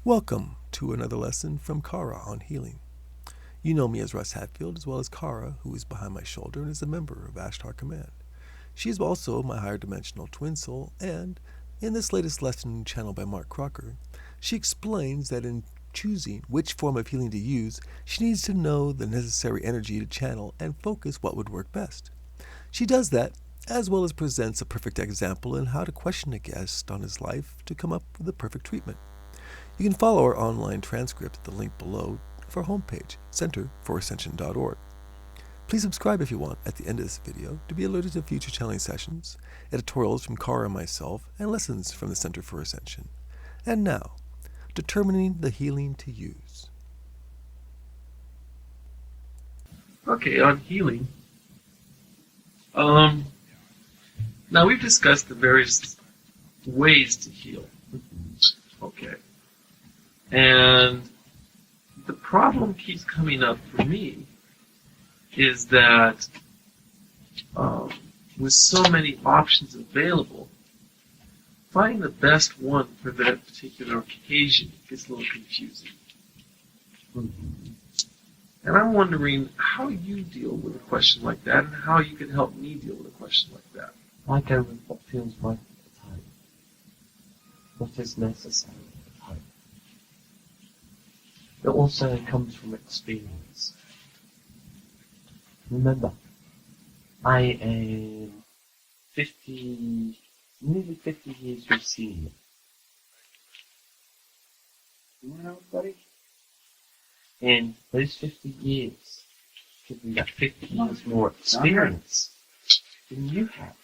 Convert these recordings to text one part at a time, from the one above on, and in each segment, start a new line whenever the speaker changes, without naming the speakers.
Welcome to another lesson from Karra on healing. You know me as Russ Hatfield, as well as Karra, who is behind my shoulder and is a member of Ashtar Command. She is also my higher dimensional twin soul, and in this latest lesson channeled by Mark Crocker, she explains that in choosing which form of healing to use, she needs to know the necessary energy to channel and focus what would work best. She does that, as well as presents a perfect example in how to question a guest on his life to come up with the perfect treatment. You can follow our online transcript at the link below of our homepage, centerforascension.org. Please subscribe if you want at the end of this video to be alerted to future channeling sessions, editorials from Karra and myself, and lessons from the Center for Ascension. And now, determining the healing to use.
Okay, on healing. Now we've discussed the various ways to heal. Okay. And the problem keeps coming up for me is that with so many options available, finding the best one for that particular occasion gets a little confusing. And I'm wondering how you deal with a question like that and how you can help me deal with a question like that.
I go with what feels right at the time, what is necessary at the time. It also comes from experience. Remember, I am nearly 50 years your senior. You know, buddy? And those 50 years give me that 50 years more experience than you have.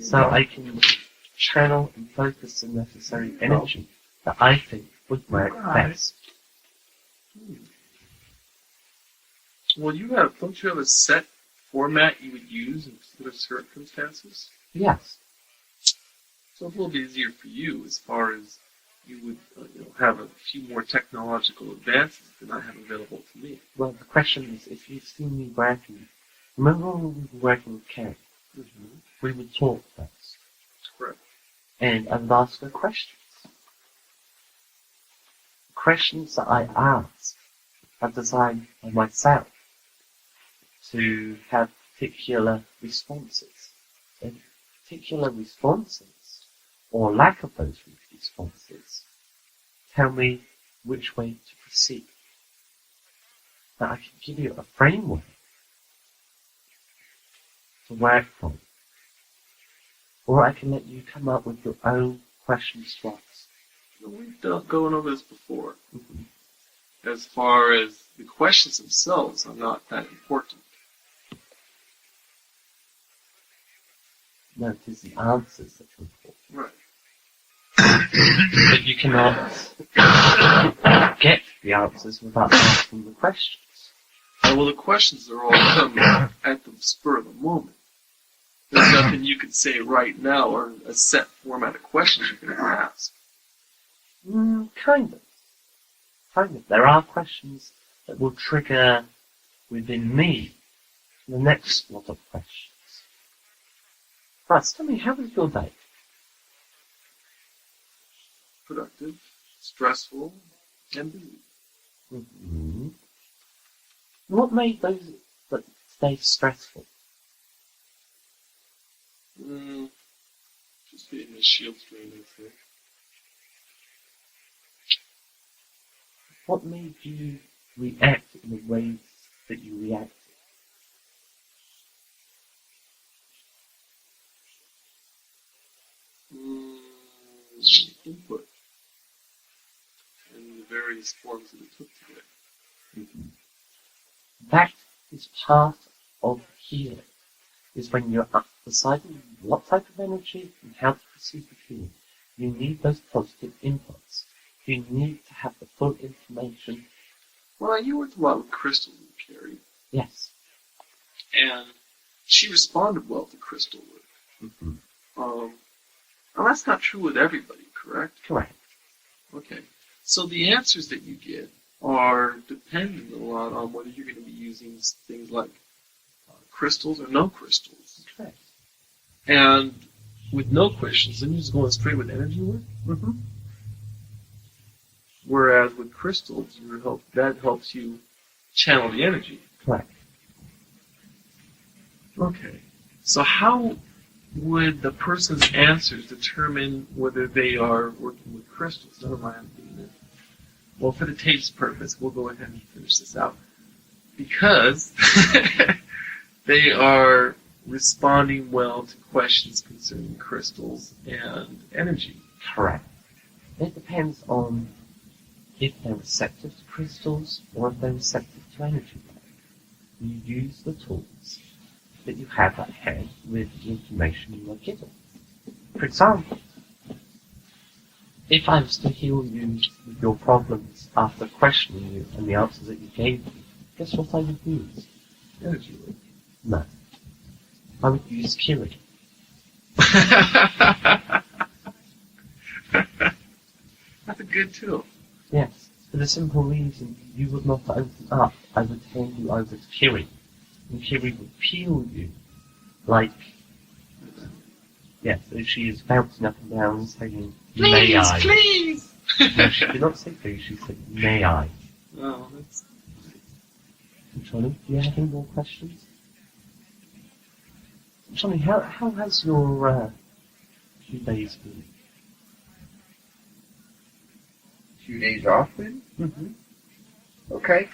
So I can channel and focus the necessary energy that I think would work best.
Well, don't you have a set format you would use in particular circumstances?
Yes.
So it's a little bit easier for you as far as you would have a few more technological advances than I have available to me.
Well, the question is, if you've seen me working, remember when we were working with Karra? We would talk first.
Correct.
And I would ask her questions. The questions that I ask are designed by myself to have particular responses. And particular responses, or lack of those responses, tell me which way to proceed. Now I can give you a framework to work from, or I can let you come up with your own questions to ask.
We've gone over this before. As far as the questions themselves are not that important.
No, it is the answers that are important.
Right.
But you cannot get the answers without asking the questions.
Well, the questions are all coming at the spur of the moment. There's nothing you can say right now or a set format of questions you're going to ask.
Kind of. There are questions that will trigger within me the next lot of questions. Russ, tell me, how was your day?
Productive, stressful, and busy.
What made those days stressful?
Just being a shield strain, I think.
What made you react in the ways that you reacted?
Input and the various forms that it took to get.
That is part of healing, is when you're deciding what type of energy and how to proceed with healing. You need those positive inputs. You need to have the full information.
Well, you worked a lot with crystal with Carrie.
Yes.
And she responded well to crystal work. Now that's not true with everybody, correct?
Correct.
Okay. So the answers that you get are dependent a lot on whether you're going to be using things like crystals or no crystals.
Correct.
And with no questions, then you're just going straight with energy work.
Mm-hmm.
Whereas with crystals, that helps you channel the energy.
Correct.
Okay. So how would the person's answers determine whether they are working with crystals? Never mind. Well, for the tape's purpose, we'll go ahead and finish this out. Because they are responding well to questions concerning crystals and energy.
Correct. It depends on if they're receptive to crystals or if they're receptive to energy. You use the tools that you have at hand with the information you are given. For example, if I was to heal you with your problems after questioning you and the answers that you gave me, guess what I would use?
Energy work.
No. I would use Kiri.
That's a good tool.
Yes, for the simple reason you would not open up. I would hand you over to Kiri. And Kiri would peel you like, yes, as she is bouncing up and down saying, may I?
Please!
No, she did not say please, she said, may I?
Oh, that's...
Johnny, do you have any more questions? Johnny, how has your few days been?
Few days off then?
Mm-hmm.
Okay.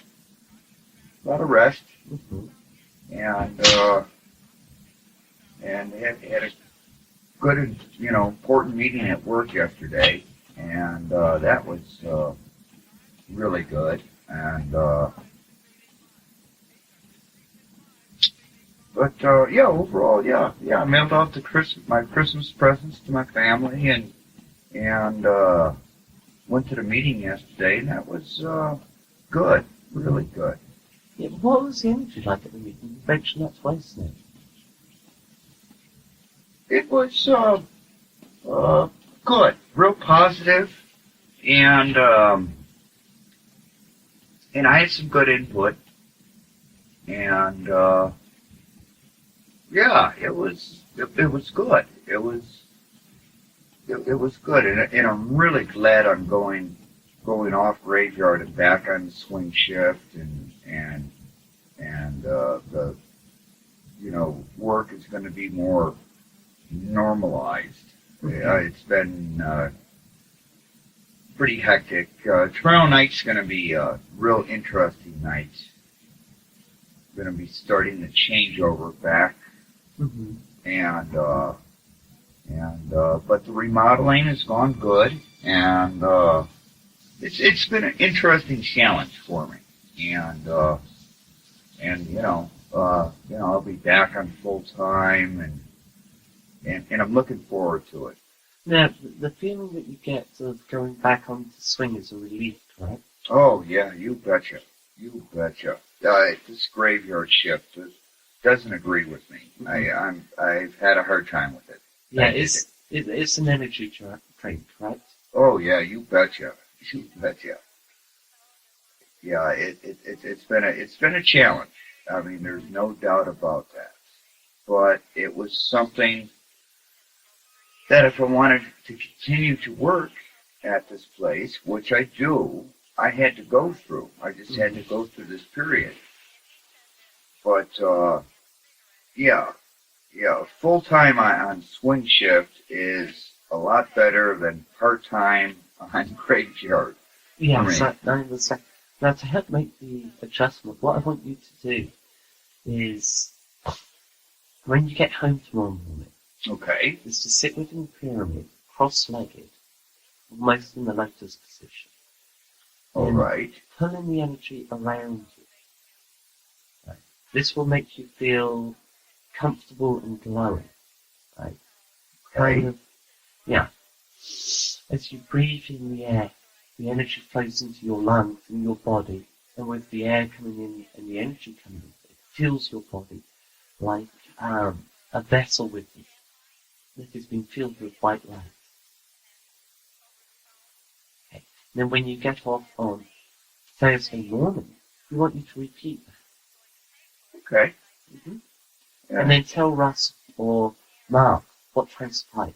A lot of rest.
Mm-hmm.
And had a good, important meeting at work yesterday, and that was really good. And yeah, overall, yeah, I mailed off my Christmas presents to my family, and went to the meeting yesterday, and that was good, really good.
Yeah, what was the energy like at the meeting? You mentioned that twice now.
It was good, real positive, and I had some good input, and yeah, it was good. It was good, and I'm really glad I'm going off graveyard and back on the swing shift, and the work is going to be more normalized. It's been pretty hectic. Tomorrow night's going to be a real interesting night. Going to be starting the changeover back,
Mm-hmm.
But the remodeling has gone good, and it's been an interesting challenge for me, and I'll be back on full time, and I'm looking forward to it.
Now, the feeling that you get of going back onto the swing is a relief, correct?
Oh yeah, you betcha. This graveyard shift doesn't agree with me.
Mm-hmm.
I've had a hard time with it.
Yeah, it's an energy drain, correct?
Oh yeah, you betcha. Yeah, it's been a challenge. I mean, there's no doubt about that. But it was something that if I wanted to continue to work at this place, which I do, I had to go through. I just had to go through this period. But yeah, full-time on swing shift is a lot better than part-time on graveyard.
Yes, I understand. Now, to help make the adjustment, what I want you to do is, when you get home tomorrow morning,
Okay.
is to sit within the pyramid, cross-legged, almost in the lotus position.
All
And
right.
pulling the energy around you. Right. This will make you feel comfortable and glowing. Right? Kind of, yeah. As you breathe in the air, the energy flows into your lungs and your body, and with the air coming in and the energy coming in, it fills your body like a vessel with you that has been filled with white light. Okay. Then when you get off on Thursday morning, we want you to repeat that.
Okay.
Mm-hmm.
Yeah.
And then tell Russ or Mark what transpired,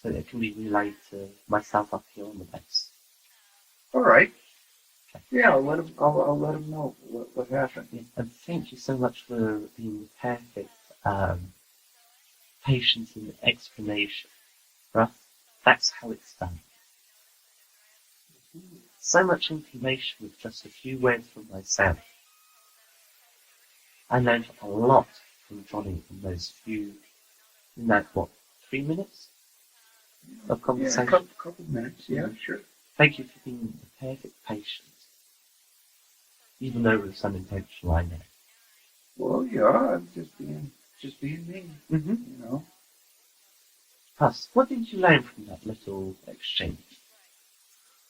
so that it can be relayed to myself up here on the base.
All right. Yeah, I'll let him know what happened.
Yeah, and thank you so much for being perfect patience and explanation. Right? That's how it's done. So much information with just a few words from myself. I learned a lot from Johnny in those few, in that, 3 minutes of conversation?
Yeah, a couple minutes, yeah, sure.
Thank you for being the perfect patient. Even though it was unintentional, I know.
Well, yeah, I'm just being me,
Mm-hmm.
you know.
Plus, what did you learn from that little exchange?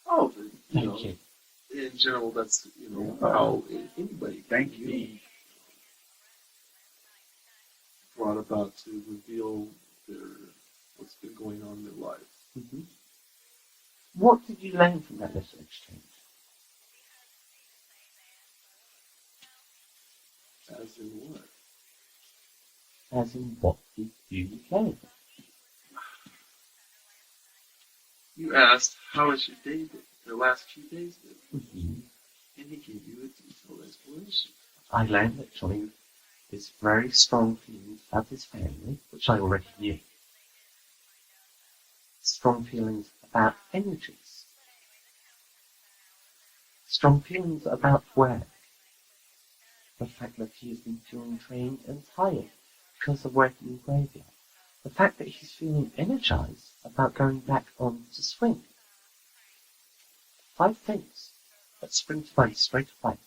Oh,
Thank you.
in general, that's
Yeah.
how anybody
Thank
can
you.
be brought about to reveal what's been going on in their lives.
Mm-hmm. What did you learn from that little exchange?
As in what?
As in, what did you learn?
You asked, how has your day been? The last few days been?
Mm-hmm.
And he gave you a detailed explanation.
I learned that Johnny is very strong feelings about his family, which I already knew. Strong feelings about energies. Strong feelings about work. The fact that he has been feeling drained and tired because of working in graveyard. The fact that he's feeling energized about going back on to swing. 5 things that spring to mind straight away.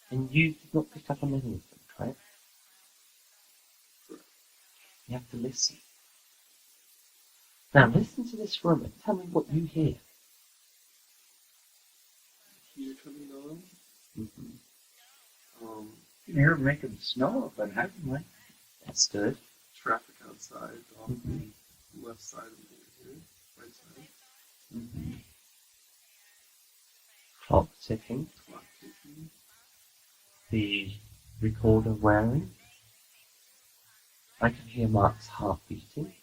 And you did not pick up on any of them, correct? You have to listen. Now listen to this room and tell me what you hear.
You're coming on.
Mm-hmm.
You can hear him making snow up in heaven,
That's good.
Traffic outside, off
Mm-hmm.
the left side of the here, right side.
Mm-hmm. Clock ticking.
Clock ticking.
The recorder wearing. I can hear Mark's heart beating.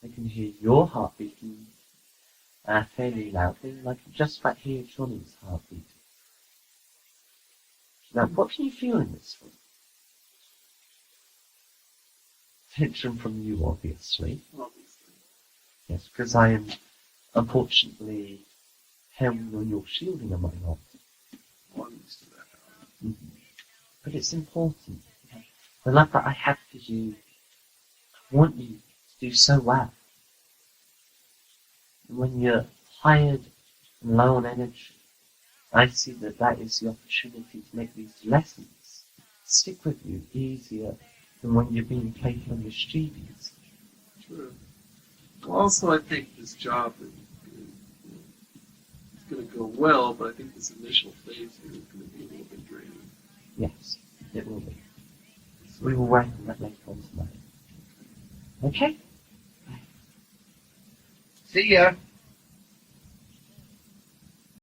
I can hear your heart beating fairly loudly, and I can just about hear Johnny's heart beating. Now, what can you feel in this room? Tension from you, obviously.
Obviously.
Yes, because I am, unfortunately, held on your shielding, am I not?
Well, I'm used to that.
Mm-hmm. But it's important. Okay? The love that I have for you, I want you to do so well. And when you're tired and low on energy, I see that that is the opportunity to make these lessons stick with you easier than when you're being playful and mischievous.
True. Well, also, I think this job is going to go well, but I think this initial phase here is going to be a little bit draining.
Yes, it will be. We will work on that later on tonight. Okay?
See ya.